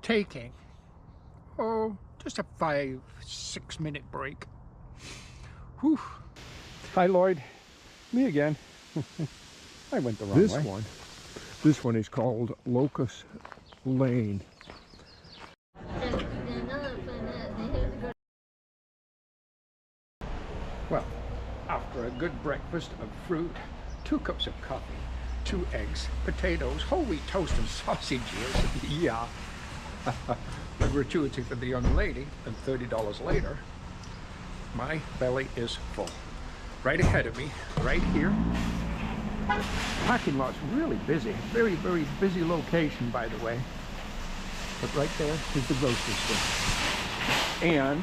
taking, oh, just a 5-6 minute break. Whew. Hi Lloyd, me again. I went the wrong way. This one is called Locust Lane. Well, after a good breakfast of fruit, 2 cups of coffee, 2 eggs, potatoes, whole wheat toast and sausages, yeah, the gratuity for the young lady, and $30 later, my belly is full. Right ahead of me, right here, parking lot's really busy. Very, very busy location, by the way. But right there is the grocery store. And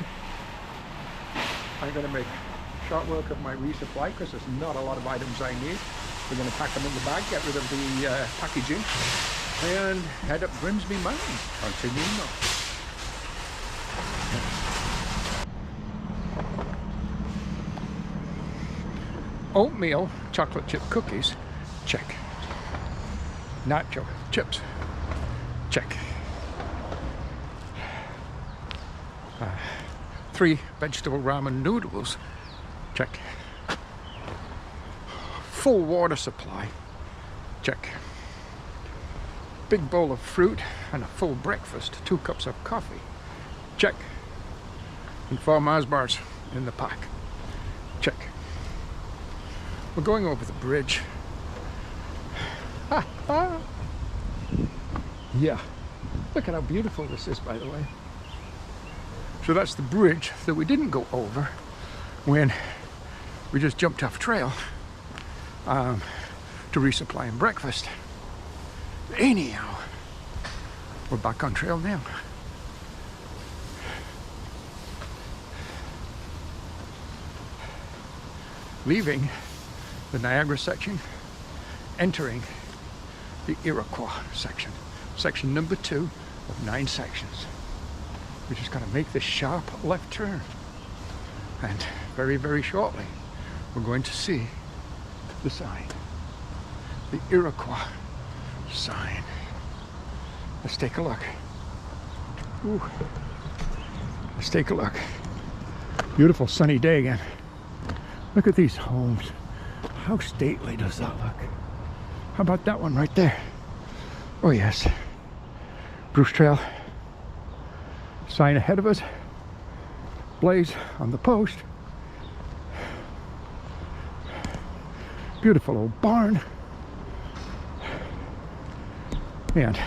I'm going to make short work of my resupply because there's not a lot of items I need. We're going to pack them in the bag, get rid of the packaging, and head up Grimsby Mountain. Continue north. Oatmeal chocolate chip cookies, check. Nacho chips, check. 3 vegetable ramen noodles, check. Full water supply, check. Big bowl of fruit and a full breakfast, 2 cups of coffee, check. And 4 Mars bars in the pack, check. We're going over the bridge. Yeah, look at how beautiful this is, by the way. So that's the bridge that we didn't go over when we just jumped off trail to resupply and breakfast. Anyhow, we're back on trail now. Leaving the Niagara section, entering the Iroquois section. Section number 2 of 9 sections. We just got to make this sharp left turn. And very, very shortly, we're going to see the sign. The Iroquois sign. Let's take a look. Ooh. Let's take a look. Beautiful sunny day again. Look at these homes. How stately does that look? How about that one right there? Oh yes. Bruce Trail. Sign ahead of us. Blaze on the post. Beautiful old barn. And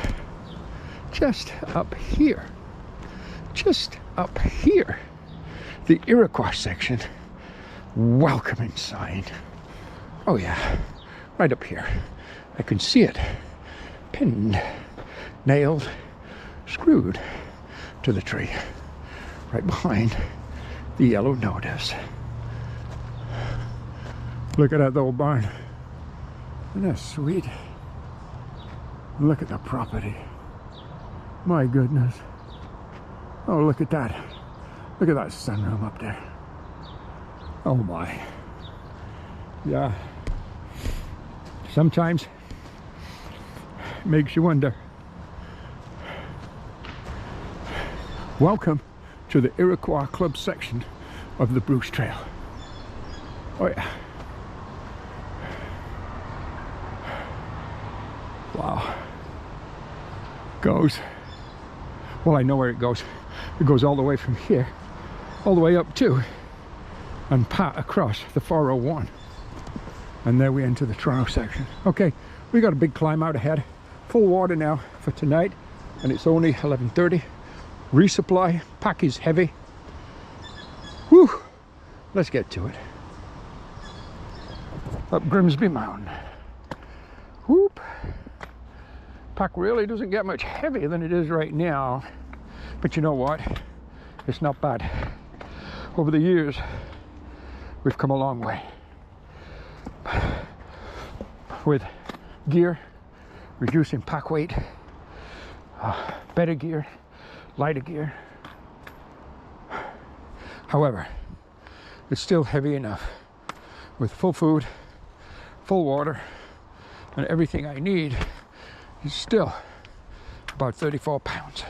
just up here, the Iroquois section. Welcoming sign. Oh yeah, right up here. I can see it. Pinned, nailed, screwed to the tree. Right behind the yellow notice. Look at that old barn. Isn't that sweet? Look at the property. My goodness. Oh, look at that. Look at that sunroom up there. Oh my. Yeah. Sometimes it makes you wonder. Welcome to the Iroquois Club section of the Bruce Trail. Oh yeah. Wow. Goes. Well, I know where it goes. It goes all the way from here, all the way up to, and pat across the 401. And there we enter the Toronto section. Okay, we got a big climb out ahead. Full water now for tonight, and it's only 11:30. Resupply, pack is heavy. Whew, let's get to it. Up Grimsby Mountain. Whoop. Pack really doesn't get much heavier than it is right now. But you know what? It's not bad. Over the years, we've come a long way. With gear, reducing pack weight, better gear, lighter gear. However, it's still heavy enough with full food, full water, and everything I need is still about 34 pounds.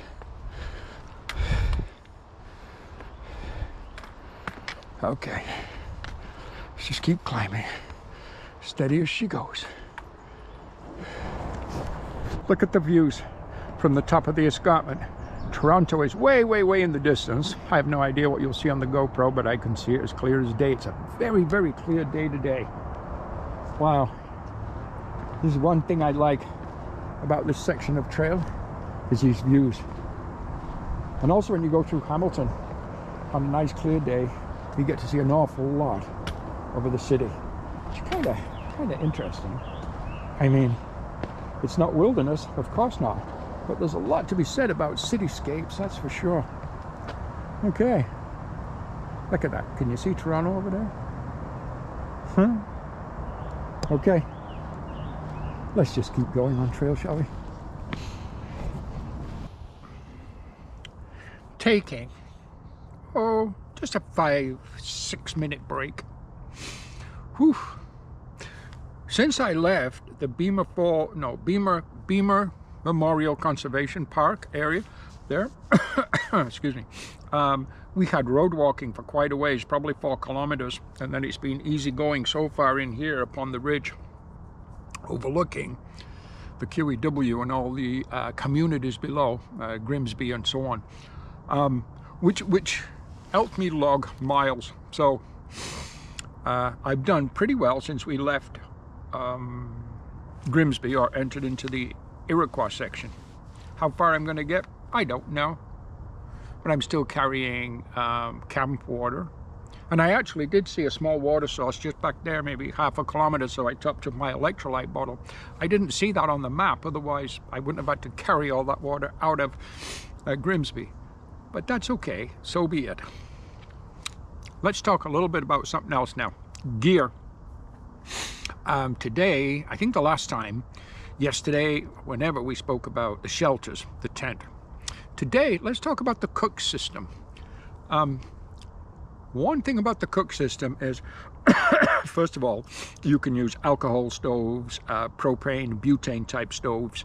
Okay, let's just keep climbing, steady as she goes. Look at the views from the top of the escarpment. Toronto is way, way, way in the distance. I have no idea what you'll see on the GoPro, but I can see it as clear as day. It's a very, very clear day today. Wow. This is one thing I like about this section of trail, is these views. And also when you go through Hamilton on a nice clear day, you get to see an awful lot over the city. It's kind of interesting. I mean, it's not wilderness, of course not, but there's a lot to be said about cityscapes, that's for sure. Okay, look at that. Can you see Toronto over there? Huh? Okay, let's just keep going on trail, shall we? Taking, just a 5-6 minute break. Whew. Since I left the Beamer Memorial Conservation Park area there, excuse me, we had road walking for quite a ways, probably 4 kilometers, and then it's been easy going so far in here upon the ridge overlooking the QEW and all the communities below, Grimsby and so on, which helped me log miles. So I've done pretty well since we left Grimsby, or entered into the Iroquoia section. How far I'm going to get, I don't know, but I'm still carrying camp water, and I actually did see a small water source just back there, maybe half a kilometer, so I topped up my electrolyte bottle. I didn't see that on the map, otherwise I wouldn't have had to carry all that water out of Grimsby, but that's okay, so be it. Let's talk a little bit about something else now. Gear. Today, I think the last time, yesterday, whenever we spoke about the shelters, the tent. Today, let's talk about the cook system. One thing about the cook system is, first of all, you can use alcohol stoves, propane, butane type stoves,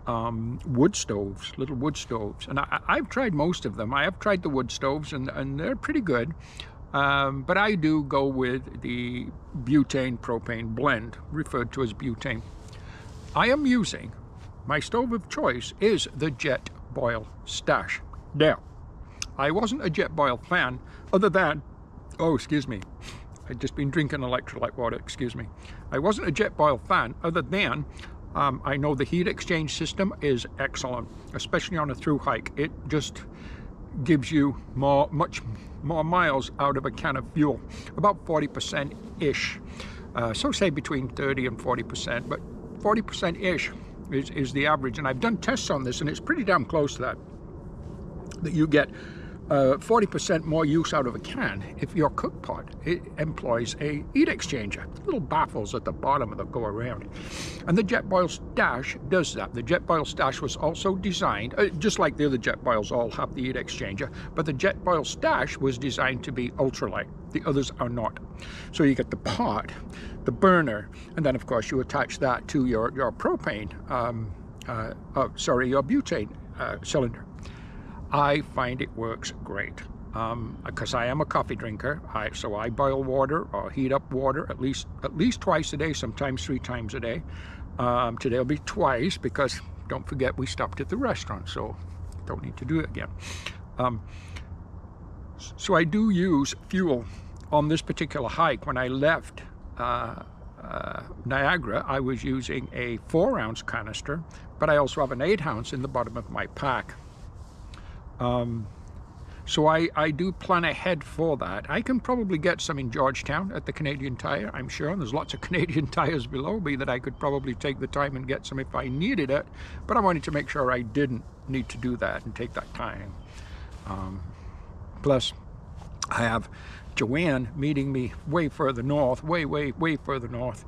wood stoves, little wood stoves. And I've tried most of them. I have tried the wood stoves, and they're pretty good. But I do go with the butane propane blend, referred to as butane. I am using, my stove of choice is the Jet Boil Stash. Now, I wasn't a Jet Boil fan, other than, oh, excuse me, I'd just been drinking electrolyte water, excuse me. I wasn't a Jet Boil fan, other than I know the heat exchange system is excellent, especially on a through hike. It just gives you much more miles out of a can of fuel, about 40%-ish. So say between 30 and 40%, but 40%-ish is the average. And I've done tests on this, and it's pretty damn close to that you get 40% more use out of a can if your cook pot employs a heat exchanger. Little baffles at the bottom that go around. And the Jet Boil Stash does that. The Jet Boil Stash was also designed, just like the other Jet Boils all have the heat exchanger, but the Jet Boil Stash was designed to be ultralight. The others are not. So you get the pot, the burner, and then of course you attach that to your propane, your butane cylinder. I find it works great because I am a coffee drinker. So I boil water or heat up water at least twice a day, sometimes 3 times a day. Today will be twice because don't forget we stopped at the restaurant, so don't need to do it again. So I do use fuel on this particular hike. When I left Niagara, I was using a 4-ounce canister, but I also have an 8-ounce in the bottom of my pack. So I do plan ahead for that. I can probably get some in Georgetown at the Canadian Tire, I'm sure, and there's lots of Canadian Tires below me that I could probably take the time and get some if I needed it, but I wanted to make sure I didn't need to do that and take that time. Plus, I have Joanne meeting me way further north, way further north,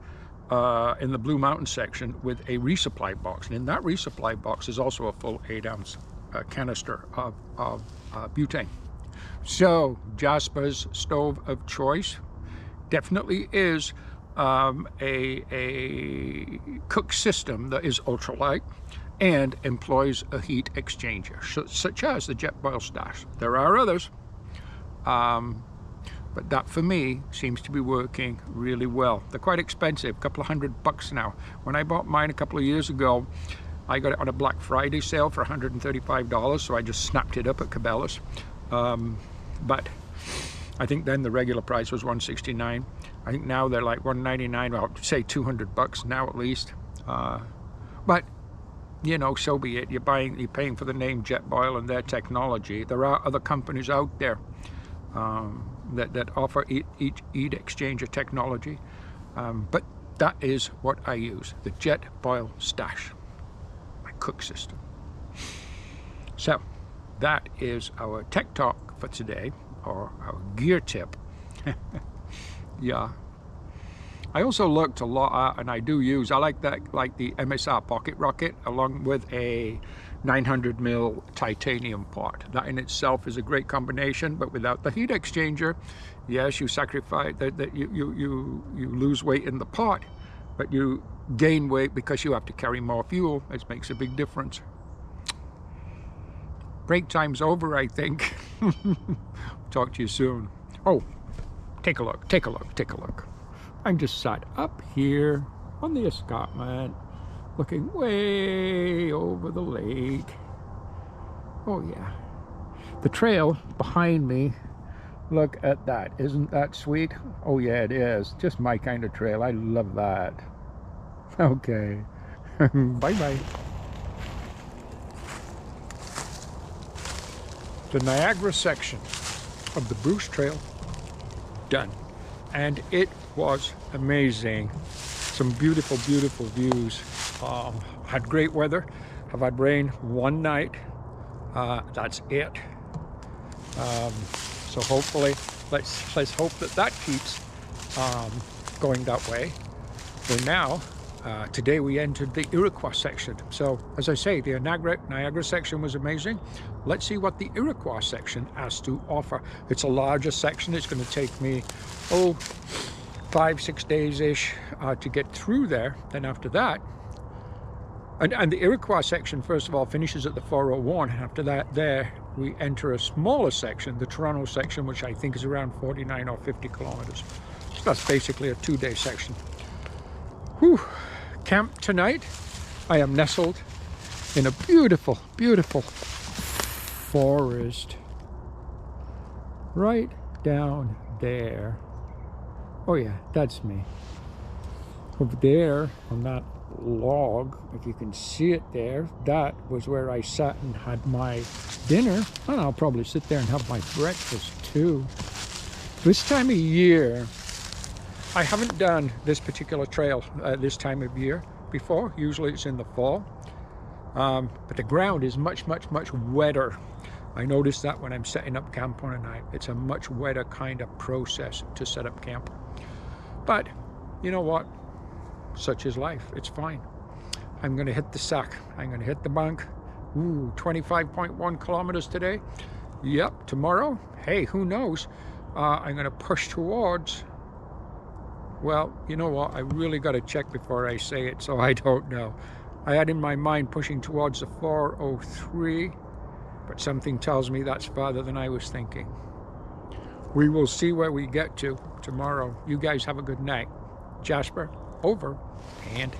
in the Blue Mountain section with a resupply box, and in that resupply box is also a full 8-ounce canister of butane. So Jasper's stove of choice definitely is a cook system that is ultralight and employs a heat exchanger, such as the Jet Boil Stash. There are others, But that for me seems to be working really well. They're quite expensive, a couple of $100 now. When I bought mine a couple of years ago, I got it on a Black Friday sale for $135, so I just snapped it up at Cabela's. But I think then the regular price was $169. I think now they're like $199, well, say $200 now at least. But you know, so be it. You're paying for the name Jetboil and their technology. There are other companies out there that offer heat exchanger technology, but that is what I use, the Jetboil Stash, my cook system. So that is our tech talk for today, or our gear tip. Yeah. I also looked a lot at, and I do use, I like the MSR pocket rocket along with a 900mm titanium pot. That in itself is a great combination, but without the heat exchanger, yes, you sacrifice that you lose weight in the pot, but you gain weight because you have to carry more fuel. It makes a big difference. Break time's over, I think. Talk to you soon. Oh, take a look, take a look, take a look. I'm just sat up here on the escarpment, looking way over the lake. Oh yeah. The trail behind me, look at that. Isn't that sweet? Oh yeah, it is. Just my kind of trail. I love that. Okay. Bye-bye. The Niagara section of the Bruce Trail, done. And it was amazing. Some beautiful, beautiful views. Had great weather. Have had rain one night. That's it. So hopefully, let's hope that keeps going that way. For now, today we entered the Iroquois section. So as I say, the Niagara section was amazing. Let's see what the Iroquois section has to offer. It's a larger section. It's going to take me, 5-6 days-ish to get through there. Then after that, and the Iroquois section, first of all, finishes at the 401. After that, there we enter a smaller section, the Toronto section, which I think is around 49 or 50 kilometers. So that's basically a 2-day section. Whew. Camp tonight. I am nestled in a beautiful, beautiful forest right down there. Oh yeah, that's me. Over there on that log, if you can see it there, that was where I sat and had my dinner. And I'll probably sit there and have my breakfast too. This time of year, I haven't done this particular trail this time of year before. Usually it's in the fall. But the ground is much, much, much wetter. I noticed that when I'm setting up camp on a night. It's a much wetter kind of process to set up camp. But you know what? Such is life. It's fine. I'm going to hit the sack. I'm going to hit the bank. Ooh, 25.1 kilometers today. Yep, tomorrow, hey, who knows? I'm going to push towards, well, you know what? I really got to check before I say it, so I don't know. I had in my mind pushing towards the 403, but something tells me that's farther than I was thinking. We will see where we get to tomorrow. You guys have a good night. Jasper, over and